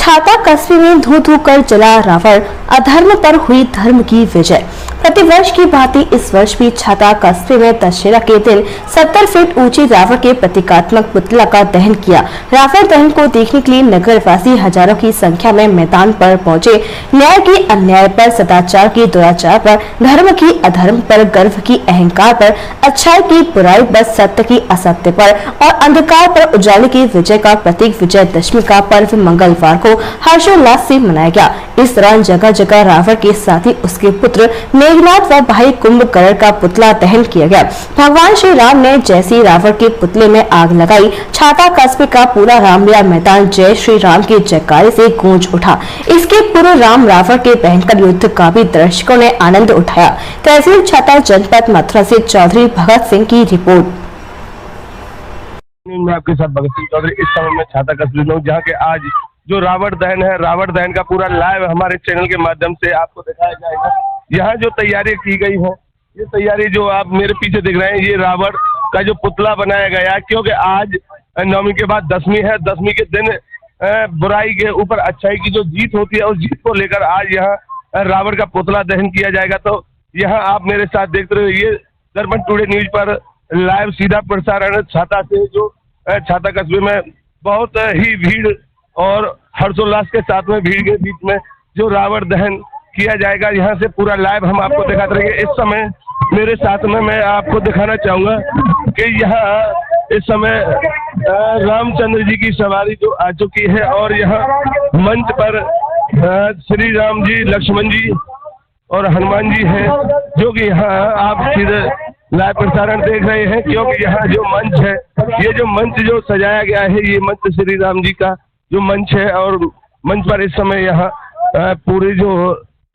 छाता कस्बे में धू धू कर जला रावण, अधर्म पर हुई धर्म की विजय। प्रतिवर्ष की भांति इस वर्ष भी छाता कस्बे में दशहरा के दिन 70 फीट ऊंचे रावण के प्रतीकात्मक पुतला का दहन किया। रावण दहन को देखने के लिए नगरवासी हजारों की संख्या में मैदान पर पहुंचे। न्याय की अन्याय पर, सदाचार की दुराचार पर, धर्म की अधर्म पर, गर्व की अहंकार पर, अच्छाई की बुराई पर, सत्य की असत्य पर और अंधकार पर उजाले की विजय का प्रतीक विजयदशमी का पर्व मंगलवार को हर्षोल्लास से मनाया गया। इस दौरान जगह जगह रावण के साथ ही उसके पुत्र मेघनाथ व भाई कुंभकर्ण का पुतला दहन किया गया। भगवान श्री राम ने जैसे रावण के पुतले में आग लगाई, छाता कस्बे का पूरा रामलीला मैदान जय श्री राम के जयकारे से गूंज उठा। इसके पूर्व राम रावण के भयंकर युद्ध का भी दर्शकों ने आनंद उठाया। तहसील छाता जनपद मथुरा से चौधरी भगत सिंह की रिपोर्ट। मैं आपके साथ भगत सिंह चौधरी। इस समय मैं छाता कस्बे में हूँ, जहाँ के आज जो रावण दहन है, रावण दहन का पूरा लाइव हमारे चैनल के माध्यम से आपको दिखाया जाएगा। यहाँ जो तैयारी की गई है, ये तैयारी जो आप मेरे पीछे देख रहे हैं, ये रावण का जो पुतला बनाया गया है, क्योंकि आज नवमी के बाद दशमी है। दशमी के दिन बुराई के ऊपर अच्छाई की जो जीत होती है, उस जीत को लेकर आज यहाँ रावण का पुतला दहन किया जाएगा। तो यहाँ आप मेरे साथ देखते रहिए, ये दर्पण टुडे न्यूज पर लाइव सीधा प्रसारण छाता से, जो छाता कस्बे में बहुत ही भीड़ और हर्षोल्लास के साथ में भीड़ के बीच में जो रावण दहन किया जाएगा, यहाँ से पूरा लाइव हम आपको दिखाते रहेंगे। इस समय मेरे साथ में मैं आपको दिखाना चाहूंगा कि यहाँ इस समय रामचंद्र जी की सवारी जो आ चुकी है और यहाँ मंच पर श्री राम जी, लक्ष्मण जी और हनुमान जी हैं, जो कि यहाँ आप सीधे लाइव प्रसारण देख रहे हैं। क्योंकि यहाँ जो मंच है, ये जो मंच जो सजाया गया है, ये मंच श्री राम जी का जो मंच है और मंच पर इस समय यहाँ पूरे जो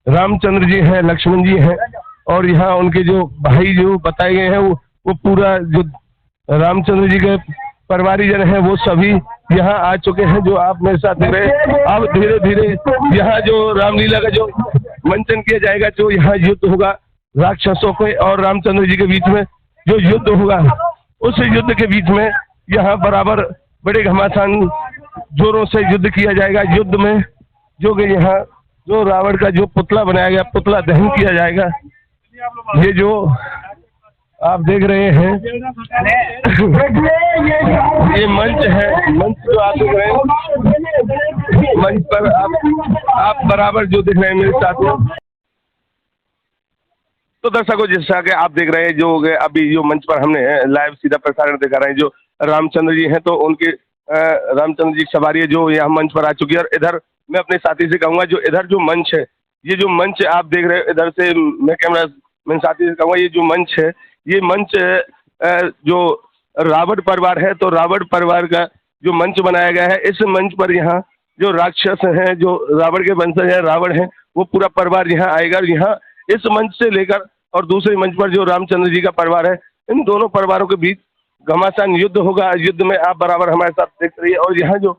रामचंद्र जी हैं, लक्ष्मण जी हैं और यहाँ उनके जो भाई जो बताए गए हैं, वो पूरा जो रामचंद्र जी के परिवारीजन हैं, वो सभी यहाँ आ चुके हैं, जो आप मेरे साथ देख रहे हैं। अब धीरे धीरे यहाँ जो रामलीला का जो मंचन किया जाएगा, जो यहाँ युद्ध होगा राक्षसों के और रामचंद्र जी के बीच में जो युद्ध होगा, उस युद्ध के बीच में यहाँ बराबर बड़े घमासान जोरों से युद्ध किया जाएगा। युद्ध में जो कि यहाँ जो रावण का जो पुतला बनाया गया, पुतला दहन किया जाएगा। ये जो आप देख रहे हैं ये मंच है, मंच जो आप देख रहे हैं, मंच पर आप बराबर जो देख रहे हैं मेरे साथ में। तो दर्शकों, जैसा कि आप देख रहे हैं, जो अभी जो मंच पर हमने लाइव सीधा प्रसारण दिखा रहे हैं, जो रामचंद्र जी हैं, तो उनके रामचंद्र जी की सवारी है जो यहाँ मंच पर आ चुकी है। और इधर मैं अपने साथी से कहूँगा, जो इधर जो मंच है, ये जो मंच आप देख रहे हैं, इधर से मैं कैमरा मैन साथी से कहूँगा, ये जो मंच है, ये मंच जो रावण परिवार है, तो रावण परिवार का जो मंच बनाया गया है, इस मंच पर यहाँ जो राक्षस हैं, जो रावण के वंशज हैं, रावण हैं, वो पूरा परिवार यहाँ आएगा। यहाँ इस मंच से लेकर और दूसरे मंच पर जो रामचंद्र जी का परिवार है, इन दोनों परिवारों के बीच घमासान युद्ध होगा। युद्ध में आप बराबर हमारे साथ देख रही है। और यहाँ जो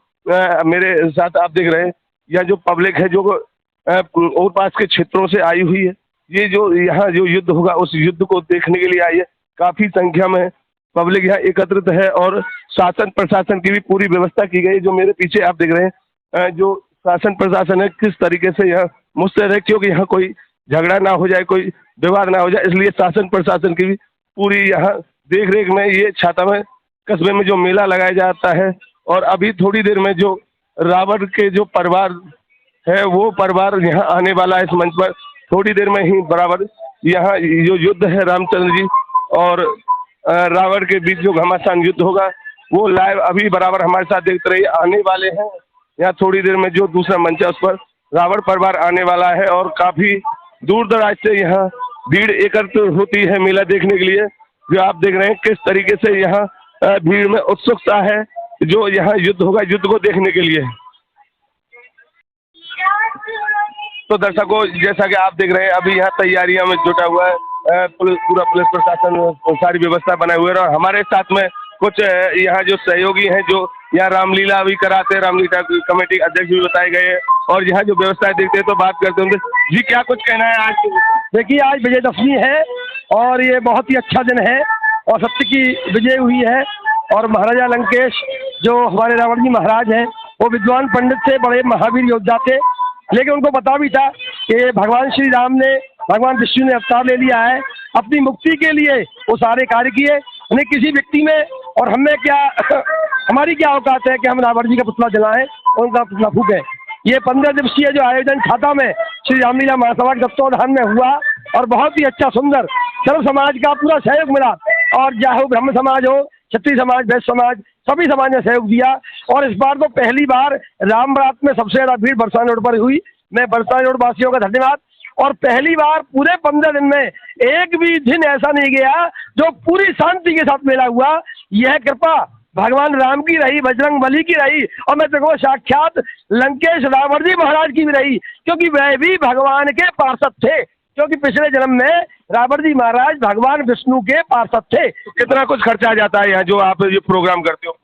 मेरे साथ आप देख रहे हैं, यह जो पब्लिक है, जो और पास के क्षेत्रों से आई हुई है, ये जो यहाँ जो युद्ध होगा, उस युद्ध को देखने के लिए आई है। काफी संख्या में पब्लिक यहाँ एकत्रित है और शासन प्रशासन की भी पूरी व्यवस्था की गई है। जो मेरे पीछे आप देख रहे हैं, जो शासन प्रशासन है, किस तरीके से यहाँ मुस्तैद है, क्योंकि यहाँ कोई झगड़ा ना हो जाए, कोई विवाद ना हो जाए, इसलिए शासन प्रशासन की भी पूरी यहाँ देख रेख में ये छाता में कस्बे में जो मेला लगाया जाता है। और अभी थोड़ी देर में जो रावण के जो परिवार है, वो परिवार यहाँ आने वाला है इस मंच पर। थोड़ी देर में ही बराबर यहाँ जो युद्ध है रामचंद्र जी और रावण के बीच जो घमासान युद्ध होगा, वो लाइव अभी बराबर हमारे साथ देखते रहिए, आने वाले हैं। यहाँ थोड़ी देर में जो दूसरा मंच है, उस पर रावण परिवार आने वाला है और काफी दूर दराज से यहाँ भीड़ एकत्र होती है मेला देखने के लिए। जो आप देख रहे हैं किस तरीके से यहाँ भीड़ में उत्सुकता है, जो यहाँ युद्ध होगा, युद्ध को देखने के लिए। तो दर्शकों, जैसा कि आप देख रहे हैं, अभी यहाँ तैयारियां में जुटा हुआ है पूरा पुलिस प्रशासन, सारी व्यवस्था बनाए हुए है। और हमारे साथ में कुछ यहाँ जो सहयोगी हैं, जो यहाँ रामलीला भी कराते हैं, रामलीला कमेटी अध्यक्ष भी बताए गए हैं और यहाँ जो व्यवस्था देखते हैं, तो बात करते हैं जी, क्या कुछ कहना है आज? देखिए, आज विजयदशमी है और ये बहुत ही अच्छा दिन है और सत्य की विजय हुई है। और महाराजा लंकेश जो हमारे रावण जी महाराज हैं, वो विद्वान पंडित थे, बड़े महावीर योद्धा थे, लेकिन उनको पता भी था कि भगवान श्री राम ने, भगवान विष्णु ने अवतार ले लिया है, अपनी मुक्ति के लिए वो सारे कार्य किए। उन्हें किसी व्यक्ति में और हमें क्या हमारी क्या औकात है कि हम रावण जी का पुतला जलाएं और उनका पुतला फूकें। ये 15 दिवसीय जो आयोजन छाता में श्री रामलीला महासभा के तत्वावधान में हुआ और बहुत ही अच्छा सुंदर सर्व समाज का पूरा सहयोग मिला, और चाहे वो ब्रह्म समाज हो, क्षत्रिय समाज, वैश्य समाज, सभी समाज ने सहयोग दिया। और इस बार तो पहली बार राम बारात में सबसे ज्यादा भीड़ बरसाने रोड पर हुई। मैं बरसाने रोड वासियों का धन्यवाद। और पहली बार पूरे 15 दिन में एक भी दिन ऐसा नहीं गया जो पूरी शांति के साथ मेला हुआ। यह कृपा भगवान राम की रही, बजरंग बली की रही, और मैं देखो साक्षात लंकेश रावण जी महाराज की भी रही, क्योंकि वह भी भगवान के पार्षद थे, क्योंकि पिछले जन्म में रावण जी महाराज भगवान विष्णु के पार्षद थे। तो कितना कुछ खर्चा आ जाता है यहाँ जो आप ये प्रोग्राम करते हो?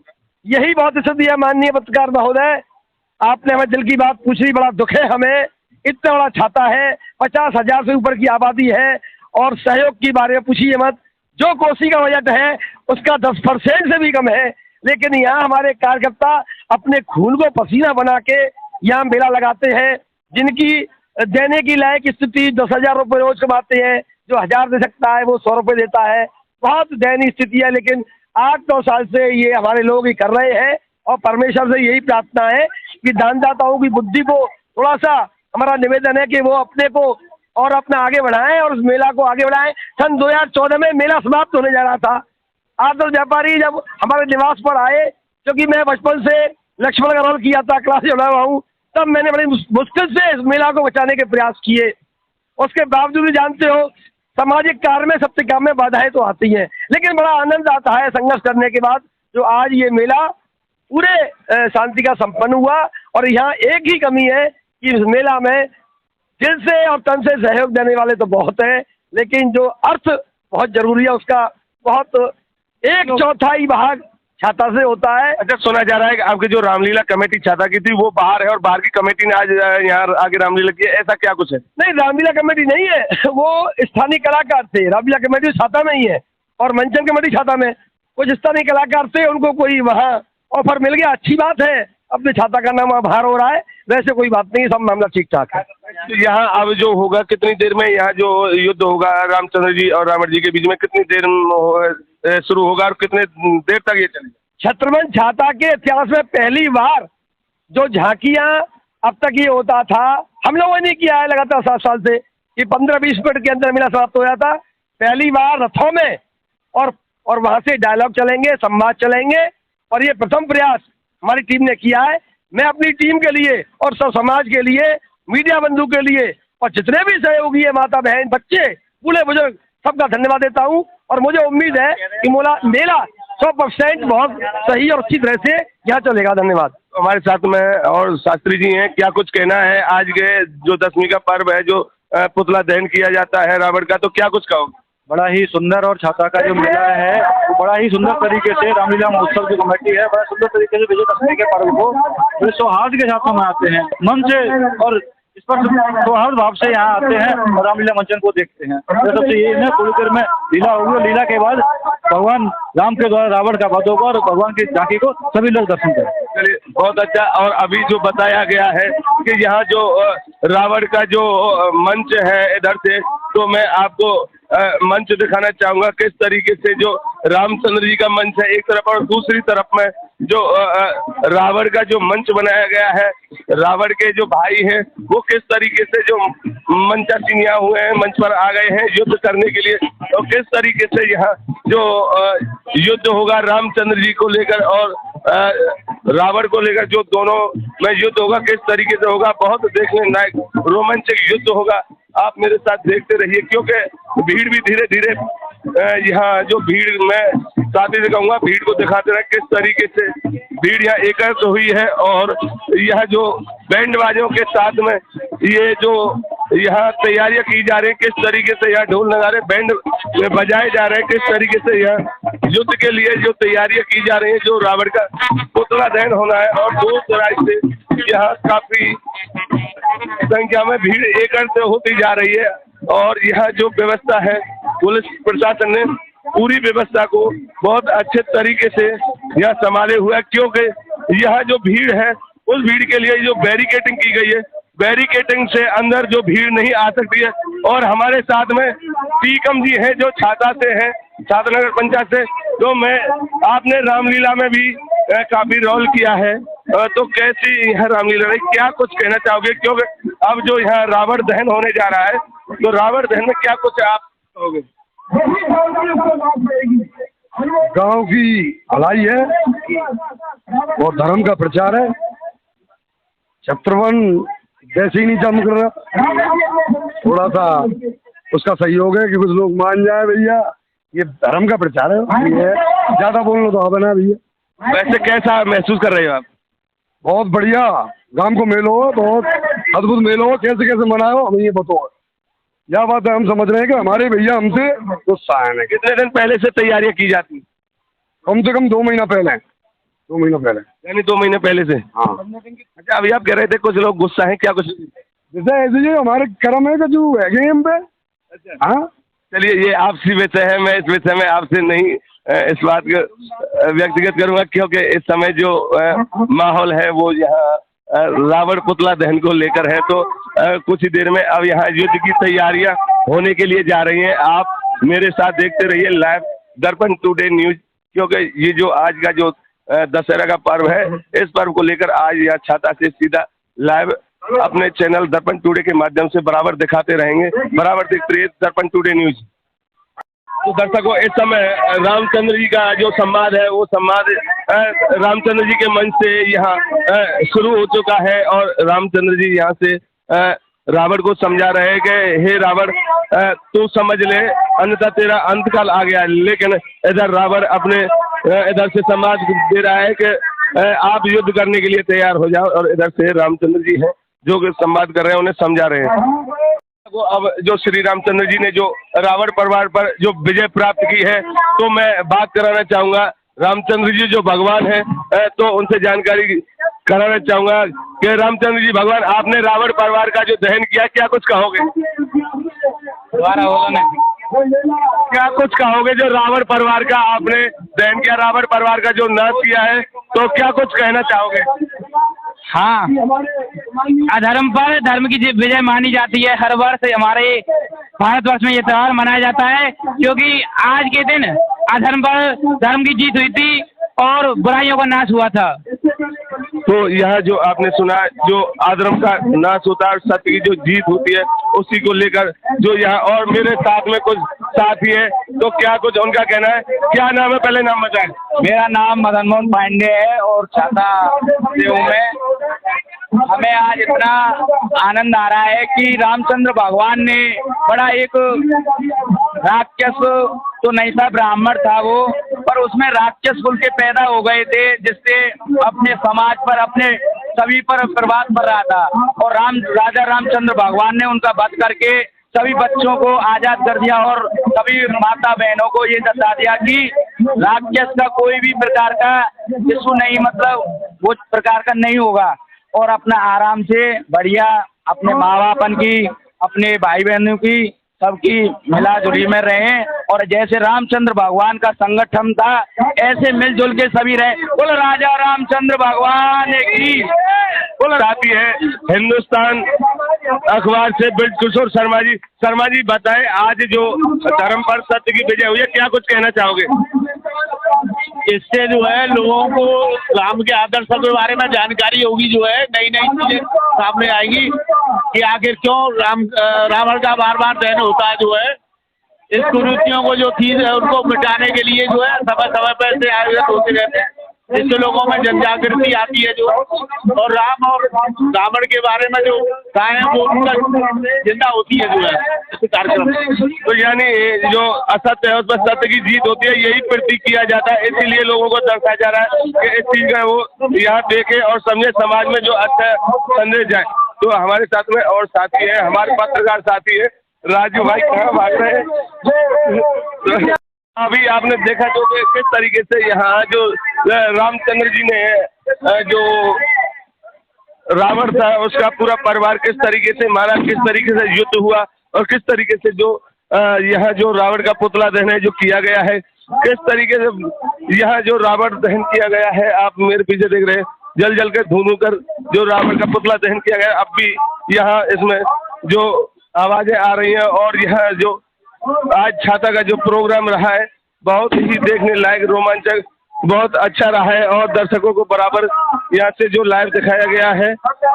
यही बहुत स्थिति है माननीय पत्रकार महोदय, आपने हमें दिल की बात पूछ ली, बड़ा दुख है हमें। इतना बड़ा छाता है, 50,000 से ऊपर की आबादी है, और सहयोग के बारे में पूछिए मत। जो कोसी का बजट है उसका 10% से भी कम है, लेकिन यहाँ हमारे कार्यकर्ता अपने खून को पसीना बना के यहाँ मेला लगाते हैं। जिनकी देने की लायक स्थिति 10,000 रुपये रोज कमाते हैं, जो 1000 दे सकता है वो 100 रुपये देता है। बहुत दयनीय स्थिति है, लेकिन 8-9 साल से ये हमारे लोग ही कर रहे हैं, और परमेश्वर से यही प्रार्थना है कि दानदाताओं की बुद्धि को थोड़ा सा, हमारा निवेदन है कि वो अपने को और अपना आगे बढ़ाएं और उस मेला को आगे बढ़ाएं। सन 2014 में मेला समाप्त होने जा रहा था। आदर व्यापारी जब हमारे निवास पर आए, क्योंकि मैं बचपन से लक्ष्मण का रोल किया था, क्लास जुड़ा हुआ हूँ, तब मैंने बड़ी मुश्किल से इस मेला को बचाने के प्रयास किए। उसके बावजूद भी जानते हो सामाजिक कार्य में, सत्य काम में बाधाएं तो आती हैं, लेकिन बड़ा आनंद आता है संघर्ष करने के बाद। जो आज ये मेला पूरे शांति का संपन्न हुआ, और यहाँ एक ही कमी है कि इस मेला में दिल से और तन से सहयोग देने वाले तो बहुत हैं, लेकिन जो अर्थ बहुत जरूरी है उसका बहुत 1/4 भाग छाता से होता है। अच्छा, सुना जा रहा है कि आपकी जो रामलीला कमेटी छाता की थी वो बाहर है, और बाहर की कमेटी ने आज यहाँ आगे रामलीला की है, ऐसा क्या कुछ है? नहीं, रामलीला कमेटी नहीं है, वो स्थानीय कलाकार थे। रामलीला कमेटी छाता में ही है, और मंचन कमेटी छाता में। कुछ स्थानीय कलाकार थे, उनको कोई वहाँ ऑफर मिल गया, अच्छी बात है, अपने छाता का नाम बाहर हो रहा है, वैसे कोई बात नहीं, सब मामला ठीक ठाक है। तो यहाँ अब जो होगा, कितनी देर में यहाँ जो युद्ध होगा रामचंद्र जी और रावण जी के बीच में, कितनी देर में शुरू होगा और कितने देर तक ये चलेगा? छत्रबंद छाता के इतिहास में पहली बार जो झांकियां अब तक ये होता था, हम लोगों ने किया है लगातार 7 साल से, कि 15-20 मिनट के अंदर मेला समाप्त हो जाता। पहली बार रथों में और वहां से डायलॉग चलेंगे, संवाद चलेंगे, और ये प्रथम प्रयास हमारी टीम ने किया है। मैं अपनी टीम के लिए और सब समाज के लिए, मीडिया बंधु के लिए, और जितने भी सहयोगी है, माता बहन, बच्चे, बूढ़े बुजुर्ग, सबका धन्यवाद देता हूँ। और मुझे उम्मीद है कि मेला 100% बहुत सही और अच्छी तरह से यहाँ चलेगा। धन्यवाद। हमारे साथ में और शास्त्री जी हैं, क्या कुछ कहना है? आज के जो 10वीं का पर्व है, जो पुतला दहन किया जाता है रावण का, तो क्या कुछ कहोगे? बड़ा ही सुंदर, और छाता का जो मेला है वो बड़ा ही सुंदर तरीके से रामलीला महोत्सव की कमेटी है बड़ा सुंदर तरीके से विजयदशमी के पर्व को बड़े सौहार्द के साथ मनाते हैं, मन से और इस पर सौहार्द भाव से यहाँ आते हैं और रामलीला मंचन को देखते हैं। तो सबसे ये है, थोड़ी देर में लीला होगी, और लीला के बाद भगवान राम के द्वारा रावण का वध होगा, और भगवान की झांकी को सभी लोग दर्शन करें। चलिए, बहुत अच्छा। और अभी जो बताया गया है कि यहाँ जो रावण का जो मंच है इधर से, तो मैं आपको मंच दिखाना चाहूंगा किस तरीके से जो रामचंद्र जी का मंच है एक तरफ, और दूसरी तरफ में जो रावण का जो मंच बनाया गया है, रावण के जो भाई हैं वो किस तरीके से जो मंचासीनिया हुए हैं, मंच पर आ गए हैं युद्ध करने के लिए, और किस तरीके से यहाँ जो युद्ध होगा रामचंद्र जी को लेकर और रावण को लेकर, जो दोनों में युद्ध होगा किस तरीके से होगा, बहुत देखने लायक रोमांचक युद्ध होगा। आप मेरे साथ देखते रहिए, क्योंकि भीड़ भी धीरे धीरे यहाँ जो भीड़, मैं साथ ही से कहूँगा भीड़ को दिखाते रहे किस तरीके से भीड़ यहाँ एकत्र हुई है, और यह जो बैंड बाजों के साथ में ये जो यहाँ तैयारियां की जा रही है, किस तरीके से यहाँ ढोल नगाड़े बैंड बजाए जा रहे हैं, किस तरीके से यहाँ युद्ध के लिए जो तैयारियां की जा रही है, जो रावण का पुतला दहन होना है, और दूर दराज से यहाँ काफी संख्या में भीड़ एकत्र होती जा रही है। और यहाँ जो व्यवस्था है, पुलिस प्रशासन ने पूरी व्यवस्था को बहुत अच्छे तरीके से यहाँ संभाले हुआ है, क्योंकि यहाँ जो भीड़ है उस भीड़ के लिए जो बैरिकेटिंग की गई है, बैरिकेटिंग से अंदर जो भीड़ नहीं आ सकती है। और हमारे साथ में टीकम जी हैं जो छाता से हैं, छाता नगर पंचायत से। तो मैं आपने रामलीला में भी काफी रोल किया है, तो कैसी यह रामलीला रही, क्या कुछ कहना चाहोगे? क्योंकि अब जो यहाँ रावण दहन होने जा रहा है, तो रावण दहन में क्या कुछ आप कहोगे? गांव की भलाई है और धर्म का प्रचार है। शत्रुघ्न वैसे ही नहीं चमक रहा, थोड़ा सा उसका सहयोग है कि कुछ लोग मान जाए भैया ये धर्म का प्रचार है, ये ज्यादा बोलना तो अब ना भैया। वैसे कैसा महसूस कर रहे हो आप? बहुत बढ़िया, गांव को मेलो हो, बहुत अद्भुत मेलो हो, कैसे कैसे मनाओ हमें ये बताओ। यह बात है, हम समझ रहे हैं कि हमारे भैया हमसे उत्साहन है। कितने दिन पहले से तैयारियां की जाती? कम से कम 2 महीना पहले, 2 महीना पहले, यानी 2 महीने पहले से। हाँ। अच्छा, अभी आप कह रहे थे कुछ लोग गुस्सा हैं, क्या कुछ? जैसे ऐसे ही हमारे कर्म है कि जो है हम पे। अच्छा, हाँ, चलिए, ये आपसी विषय है, मैं इस विषय में आपसे नहीं इस बात को व्यक्तिगत करूंगा, क्योंकि इस समय जो माहौल है वो यहाँ रावण पुतला दहन को लेकर है। तो कुछ ही देर में अब यहाँ युद्ध की तैयारियां होने के लिए जा रही हैं। आप मेरे साथ देखते रहिए लाइव दर्पण टुडे न्यूज, क्योंकि ये जो आज का जो दशहरा का पर्व है, इस पर्व को लेकर आज यहाँ छाता से सीधा लाइव अपने चैनल दर्पण टुडे के माध्यम से बराबर दिखाते रहेंगे। बराबर देखते रहिए दर्पण टुडे न्यूज। तो दर्शकों, इस समय रामचंद्र जी का जो संवाद है, वो संवाद रामचंद्र जी के मंच से यहाँ शुरू हो चुका है। और रामचंद्र जी यहाँ से रावण को समझा रहे हैं कि हे रावण, तू समझ ले, अन्यथा तेरा अंतकाल आ गया। लेकिन इधर रावण अपने इधर से संवाद दे रहा है कि आप युद्ध करने के लिए तैयार हो जाओ। और इधर से रामचंद्र जी हैं जो संवाद कर रहे हैं, उन्हें समझा रहे हैं। तो अब जो श्री रामचंद्र जी ने जो रावण परिवार पर जो विजय प्राप्त की है, तो मैं बात कराना चाहूंगा। रामचंद्र जी जो भगवान है, तो उनसे जानकारी कराना चाहूंगा कि रामचंद्र जी भगवान, आपने रावण परिवार का जो दहन किया, क्या कुछ कहोगे? दोबारा होगा ना, क्या कुछ कहोगे जो रावण परिवार का आपने दहन किया, रावण परिवार का जो नाश किया है, तो क्या कुछ कहना चाहोगे? हाँ, अधर्म पर धर्म की विजय मानी जाती है। हर वर्ष हमारे भारतवर्ष में ये त्योहार मनाया जाता है, क्योंकि आज के दिन अधर्म पर धर्म की जीत हुई थी और बुराइयों का नाश हुआ था। तो यह जो आपने सुना, जो अधर्म का नाश होता है, सत्य की जो जीत होती है, उसी को लेकर जो यहाँ, और मेरे साथ में कुछ साथी है, तो क्या कुछ उनका कहना है? क्या नाम है, पहले नाम बताएं। मेरा नाम मदन मोहन पांडे है और छाता से हूँ मैं। हमें आज इतना आनंद आ रहा है कि रामचंद्र भगवान ने बड़ा एक राक्षस तो नहीं था, ब्राह्मण था वो, पर उसमें राक्षस कुल के पैदा हो गए थे, जिससे अपने समाज पर, अपने सभी पर प्रभाव पड़ रहा था। और राजा रामचंद्र भगवान ने उनका वध करके सभी बच्चों को आजाद कर दिया और सभी माता बहनों को ये बता दिया कि राक्षस का कोई भी प्रकार का शिशु नहीं, मतलब वो प्रकार का नहीं होगा, और अपना आराम से बढ़िया अपने माँ बापन की, अपने भाई बहनों की, सबकी मिला जुली में रहें। और जैसे रामचंद्र भगवान का संगठन था, ऐसे मिलजुल के सभी रहे। बोल राजा रामचंद्र भगवान की। बोल साथी है हिंदुस्तान अखबार से ब्रज किशोर शर्मा जी। शर्मा जी बताएं, आज जो धर्म पर सत्य की विजय हुई है, क्या कुछ कहना चाहोगे? इससे जो है लोगों को राम के आदर्शों के बारे में जानकारी होगी, जो है नई नई चीजें सामने आएंगी कि आखिर क्यों रावण का बार बार दहन होता है। जो है इस कुरीतियों को जो चीज है उनको मिटाने के लिए जो है समय समय पर ऐसे आयोजन होते रहते हैं, जिससे लोगों में जन जागृति आती है। जो और राम और रावण के बारे में जो कहानी वो जिंदा होती है जो है इस कार्यक्रम। तो यानी जो असत्य है उस पर सत्य की जीत होती है, यही प्रतीक किया जाता है। इसीलिए लोगों को दर्शाया जा रहा है कि इस चीज का वो यहाँ देखे और समझे, समाज में जो अच्छा संदेश जाए। तो हमारे साथ में और साथी है, हमारे पत्रकार साथी है राजू भाई, कहाँ भाग रहे हैं? अभी आपने देखा जो कि किस तरीके से यहाँ जो रामचंद्र जी ने जो रावण था उसका पूरा परिवार किस तरीके से मारा, किस तरीके से युद्ध हुआ, और किस तरीके से जो यहाँ जो रावण का पुतला दहन है जो किया गया है, किस तरीके से यहाँ जो रावण दहन किया गया है, आप मेरे पीछे देख रहे हैं। जल जल के धू कर जो रावण का पुतला दहन किया गया। अब भी यहाँ इसमें जो आवाजें आ रही हैं और यहाँ जो आज छाता का जो प्रोग्राम रहा है बहुत ही देखने लायक, रोमांचक, बहुत अच्छा रहा है और दर्शकों को बराबर यहाँ से जो लाइव दिखाया गया है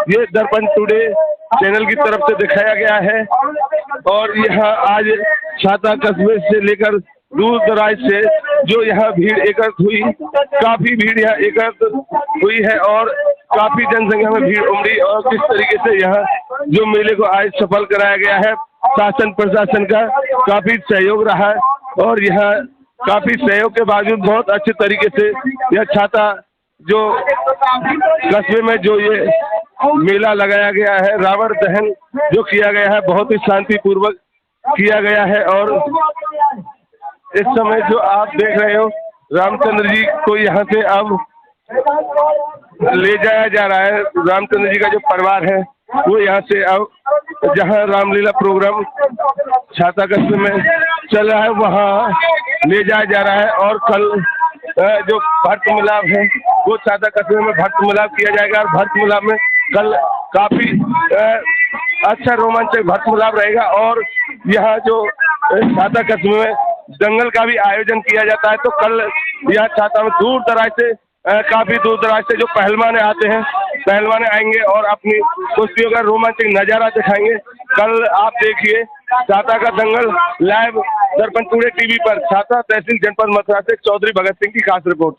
ये दर्पण टुडे चैनल की तरफ से दिखाया गया है। और यहाँ आज छाता कस्बे से लेकर दूर दराज से जो यहाँ भीड़ एकत्र हुई, काफी भीड़ यहाँ एकत्र हुई है और काफी जनसंख्या में भीड़ उमड़ी। और किस तरीके से यहाँ जो मेले को आज सफल कराया गया है, शासन प्रशासन का काफी सहयोग रहा है और यहाँ काफी सहयोग के बावजूद बहुत अच्छे तरीके से यह छाता जो कस्बे में जो ये मेला लगाया गया है, रावण दहन जो किया गया है बहुत ही शांतिपूर्वक किया गया है। और इस समय जो आप देख रहे हो रामचंद्र जी को यहाँ से अब ले जाया जा रहा है। रामचंद्र जी का जो परिवार है वो यहाँ से अब जहाँ रामलीला प्रोग्राम छाता कस्बे में चल रहा है वहाँ ले जाया जा रहा है। और कल जो भक्त मिलाप है वो छाता कस्बे में भक्त मिलाप किया जाएगा और भक्त मिलाप में कल काफी अच्छा रोमांचक भक्त मिलाप रहेगा। और यहाँ जो छाता कस्बे में दंगल का भी आयोजन किया जाता है। तो कल यहाँ छाता में दूर दराज से काफी दूर दराज से जो पहलवान आते हैं, पहलवान आएंगे और अपनी कुश्तियों का रोमांचक नजारा दिखाएंगे। कल आप देखिए छाता का दंगल लाइव दर्पण टुडे टीवी पर। छाता तहसील जनपद मथुरा से चौधरी भगत सिंह की खास रिपोर्ट।